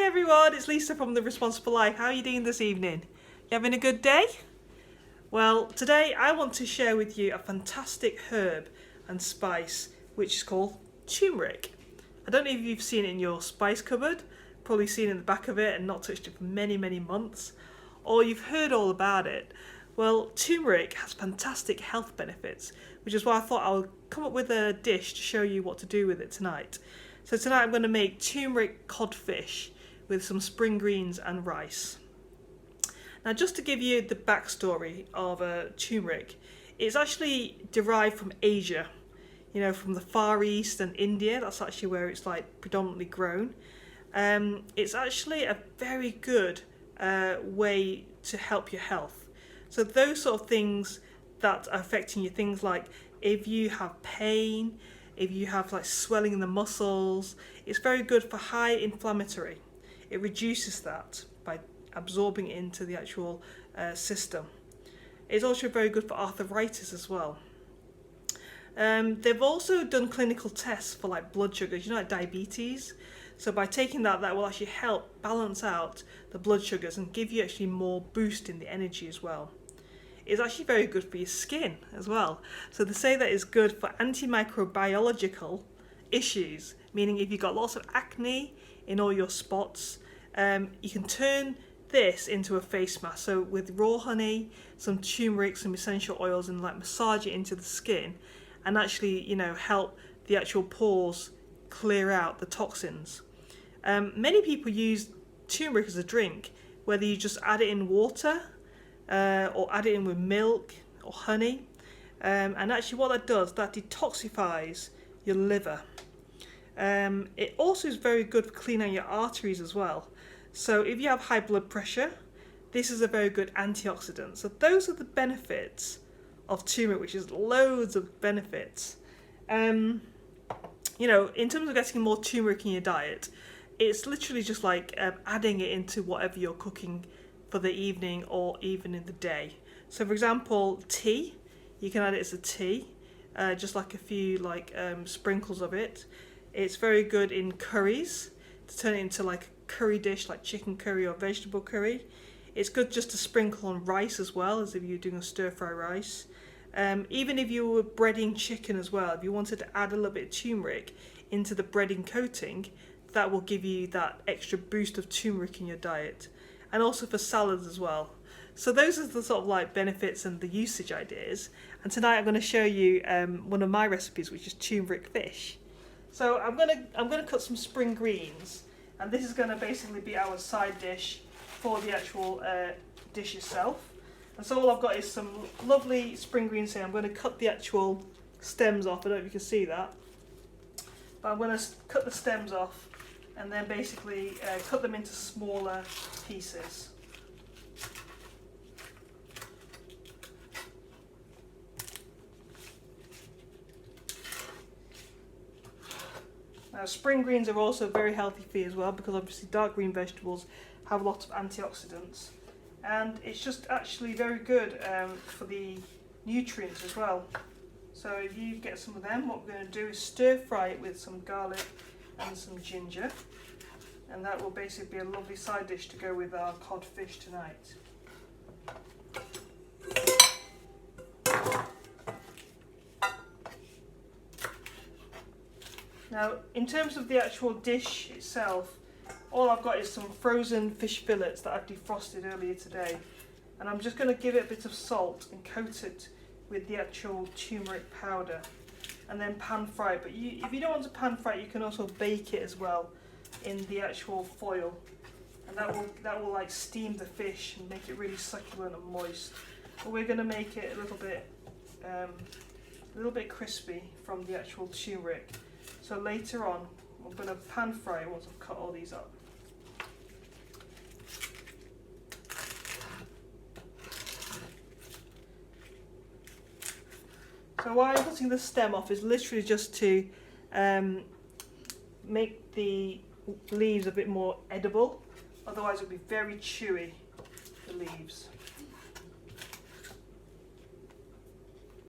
Hi everyone, it's Lisa from The Responsible Life. How are you doing this evening? You having a good day? Well, today I want to share with you a fantastic herb and spice which is called turmeric. I don't know if you've seen it in your spice cupboard, probably seen it in the back of it and not touched it for many months, or you've heard all about it. Well, turmeric has fantastic health benefits, which is why I thought I'll come up with a dish to show you what to do with it tonight. So tonight I'm going to make turmeric codfish with some spring greens and rice. Now, just to give you the backstory of turmeric, it's actually derived from Asia, from the Far East and India. That's actually where it's like predominantly grown. It's actually a very good way to help your health. So those sort of things that are affecting you, things like if you have pain, if you have like swelling in the muscles, it's very good for high inflammatory. It reduces that by absorbing it into the actual system. It's also very good for arthritis as well. They've also done clinical tests for like blood sugars, like diabetes. So by taking that will actually help balance out the blood sugars and give you actually more boost in the energy as well. It's actually very good for your skin as well. So they say that it's good for antimicrobiological issues, meaning if you've got lots of acne in all your spots, you can turn this into a face mask. So with raw honey, some turmeric, some essential oils, and like massage it into the skin and actually, help the actual pores clear out the toxins. Many people use turmeric as a drink, whether you just add it in water or add it in with milk or honey. And actually what that does, that detoxifies your liver. It also is very good for cleaning your arteries as well. So if you have high blood pressure, this is a very good antioxidant. So those are the benefits of turmeric, which is loads of benefits. In terms of getting more turmeric in your diet, it's literally just like adding it into whatever you're cooking for the evening or even in the day. So for example, tea, you can add it as a tea, just like a few sprinkles of it. It's very good in curries, to turn it into like a curry dish like chicken curry or vegetable curry. It's good just to sprinkle on rice as well, as if you're doing a stir fry rice. Even if you were breading chicken as well, if you wanted to add a little bit of turmeric into the breading coating, that will give you that extra boost of turmeric in your diet. And also for salads as well. So those are the sort of like benefits and the usage ideas. And tonight I'm going to show you one of my recipes, which is turmeric fish. So I'm gonna cut some spring greens, and this is going to basically be our side dish for the actual dish itself. And so all I've got is some lovely spring greens here. I'm going to cut the actual stems off. I don't know if you can see that, but I'm going to cut the stems off and then basically cut them into smaller pieces. Now, spring greens are also very healthy for you as well, because obviously dark green vegetables have lots of antioxidants, and it's just actually very good for the nutrients as well. So if you get some of them, what we're going to do is stir fry it with some garlic and some ginger, and that will basically be a lovely side dish to go with our codfish tonight. Now, in terms of the actual dish itself, all I've got is some frozen fish fillets that I've defrosted earlier today, and I'm just going to give it a bit of salt and coat it with the actual turmeric powder and then pan fry it. But if you don't want to pan fry it, you can also bake it as well in the actual foil, and that will like steam the fish and make it really succulent and moist. But we're going to make it a little bit crispy from the actual turmeric. So later on, I'm going to pan fry it once I've cut all these up. So why I'm cutting the stem off is literally just to make the leaves a bit more edible. Otherwise it would be very chewy, the leaves.